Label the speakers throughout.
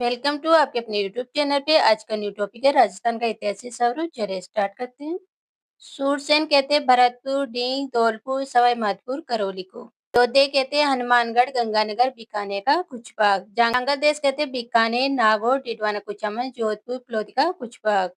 Speaker 1: Welcome to आपके अपने YouTube channel पे। आज का न्यू टॉपिक है राजस्थान का ऐतिहासिक स्वरूप। चलिए स्टार्ट करते हैं। सूरसेन कहते हैं भरतपुर, डींग, धौलपुर, सवाई माधोपुर, करौली को। लोधी कहते हैं हनुमानगढ़, गंगानगर, बीकानेर का कुछ भाग। बांग्लादेश कहते हैं बीकानेर, नागौर, डिडवाना कुचामन, जोधपुर, फलोदी का कुछ भाग।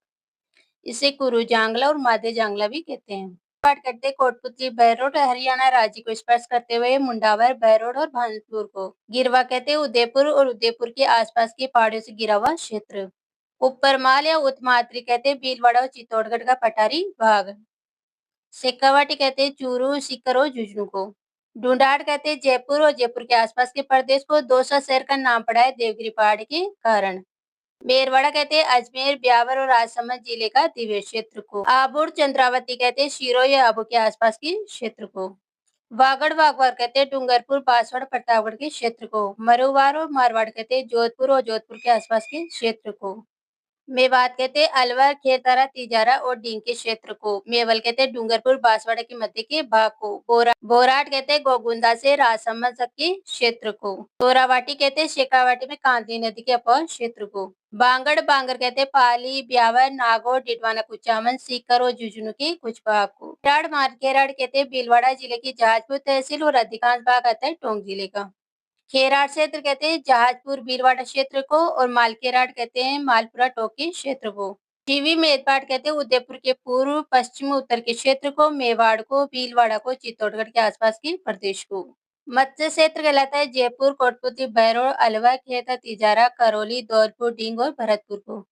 Speaker 1: इसे कुरु जांगला और माधे जांगला भी कहते हैं। पाठ करते कोटपुतली, बहरोड, हरियाणा राज्य को स्पर्श करते हुए मुंडावर, बहरोड और भानपुर को। गिरवा कहते हैं उदयपुर और उदयपुर के आसपास की पहाड़ियों से घिरा हुआ क्षेत्र। ऊपरमाल या उत्तमात्री कहते हैं भीलवाड़ा और चित्तौड़गढ़ का पठारी भाग। शेखावाटी कहते हैं चूरू, सीकर और झुंझुनू को। ढूंढाड़ कहते हैं जयपुर और जयपुर के आसपास के प्रदेश को। दौसा शहर का नाम पड़ा है देवगिरी पहाड़ के कारण। मेरवाड़ा कहते हैं अजमेर, ब्यावर और राजसमंद जिले का दिव्य क्षेत्र को। आबुड़ चंद्रावती कहते हैं शिरो या आबू के आसपास के क्षेत्र को। वागड़ वागवार कहते हैं डूंगरपुर, बांसवाड़ा, प्रतापगढ़ के क्षेत्र को। मरुवार और मारवाड़ कहते हैं जोधपुर और जोधपुर के आसपास के क्षेत्र को। मेवात कहते हैं अलवर, खेरतारा, तिजारा और डींग के क्षेत्र को। मेवल कहते हैं डूंगरपुर, बांसवाड़ा के मध्य के भाग को। बोराट कहते हैं गोगुंदा से राजसमंद तक के क्षेत्र को। तोरावाटी कहते हैं शेखावाटी में कांदली नदी के अपर क्षेत्र को। बांगड़ बांगर कहते हैं पाली, ब्यावर, नागौर, डिडवाना कुचामन, सीकर और झुंझुनू के कुछ भाग को। केराड़ कहते हैं भीलवाड़ा जिले की जहाजपुर तहसील और अधिकांश भाग आता है टोंक जिले का। खेराड़ क्षेत्र कहते हैं जहाजपुर भीलवाड़ा क्षेत्र को और मालखेराड़ कहते हैं मालपुरा टोकी क्षेत्र को। टीवी मेदपाट कहते हैं उदयपुर के पूर्व, पश्चिम, उत्तर के क्षेत्र को। मेवाड़ को, भीलवाड़ा को, चित्तौड़गढ़ के आसपास के प्रदेश को। मत्स्य क्षेत्र कहलाता है जयपुर, कोटपुतली, बहरोड, अलवर, खेता, तिजारा, करौली, धौलपुर, डींग और भरतपुर को।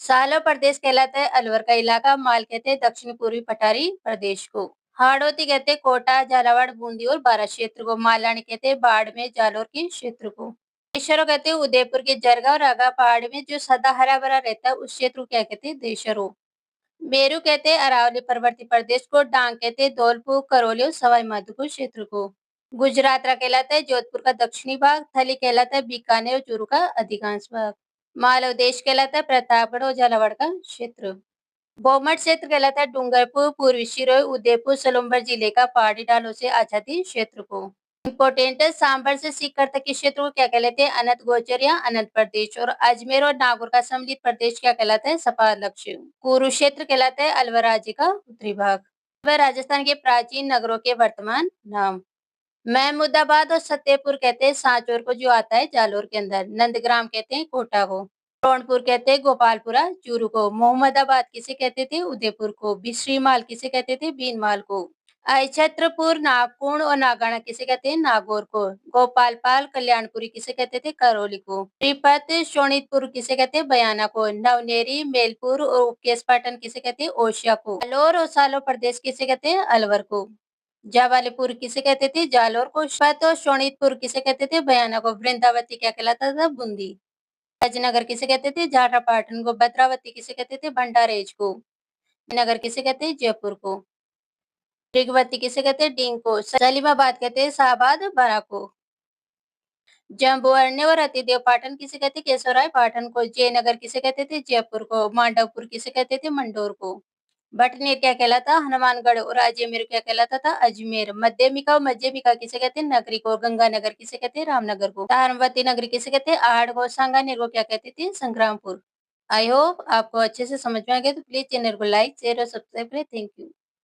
Speaker 1: सालो प्रदेश कहलाता है अलवर का इलाका। माल कहते हैं दक्षिण पूर्वी पठारी प्रदेश को। हाड़ौती कहते हैं कोटा, झालावाड़, बूंदी और बारा क्षेत्र को। मालानी कहते हैं बाड़मेर, जालौर के क्षेत्र को। देशरो कहते हैं उदयपुर के जरगा और आगा पहाड़ में जो सदा हरा भरा रहता है उस क्षेत्र को क्या कहते हैं देशरो। मेरू कहते हैं अरावली पर्वतीय प्रदेश को। डांग कहते हैं धौलपुर, करौली और सवाई माधोपुर क्षेत्र को। गुजरातरा कहलाता है जोधपुर का दक्षिणी भाग। थली कहलाता है बीकानेर और चूरू का अधिकांश भाग। मालव देश कहलाता है प्रतापगढ़ और झालावाड़ का क्षेत्र। बोमट क्षेत्र कहलाता है डूंगरपुर, पूर्वी सिरोही, उदयपुर, सलूम्बर जिले का पहाड़ी ढालों से आच्छादित क्षेत्र को। इम्पोर्टेंट है सांभर से सीकर तक के क्षेत्र को क्या कहलाते हैं अनंत गोचर या अनंत प्रदेश। और अजमेर और नागौर का सम्मिलित प्रदेश क्या कहलाता है सपा लक्ष्य। कुरुक्षेत्र कहलाता है अलवर राज्य का उत्तरी भाग। वह राजस्थान के प्राचीन नगरों के वर्तमान नाम। महमूदाबाद और फतेहपुर कहते हैं सांचौर को जो आता है जालोर के अंदर। नंदग्राम कहते हैं कोटा को। जौनपुर कहते हैं गोपालपुरा चूरू को। मोहम्मदाबाद किसे कहते थे उदयपुर को। बिश्रीमाल किसे कहते थे बीनमाल को। अक्षत्रपुर, नागपुर और नागाना किसे कहते हैं नागौर को। गोपालपाल, कल्याणपुरी किसे कहते थे करौली को। त्रिपत, शोणितपुर किसे कहते हैं बयाना को। नवनेरी, मेलपुर और उपकेशपाटन किसे कहते हैं ओशिया को। अलौर और सालो प्रदेश किसे कहते हैं अलवर को। जावालीपुर किसे कहते थे जालोर को। तो शोणितपुर किसे कहते थे बयाना को। वृंदावती क्या कहलाता था बूंदी। राजनगर किसे कहते थे झाटापाटन को। भद्रावती किसे कहते थे भंडारेज को। नगर किसे कहते हैं जयपुर को। ऋगवती किसे कहते हैं डींग को। सलीमाबाद कहते हैं शाहबाद बरा को। जम्बुअरण्य और अतिदेव पाटन किसे कहते केशवराय पाटन को। जयनगर किसे कहते थे जयपुर को। मांडवपुर किसे कहते थे मंडोर को। बटनेर क्या कहलाता हनुमानगढ़ और अजमेर क्या कहलाता था अजमेर। मध्यमिका और मध्यमिका किसे कहते हैं नगरी को। गंगानगर किसे कहते हैं रामनगर को। तारमवती नगरी किसे कहते हैं आहड़ को। सांगानेर को क्या कहते थे संग्रामपुर। आई होप आपको अच्छे से समझ में आ गया तो प्लीज चैनल को लाइक, शेयर और सब्सक्राइब करें। Thank you.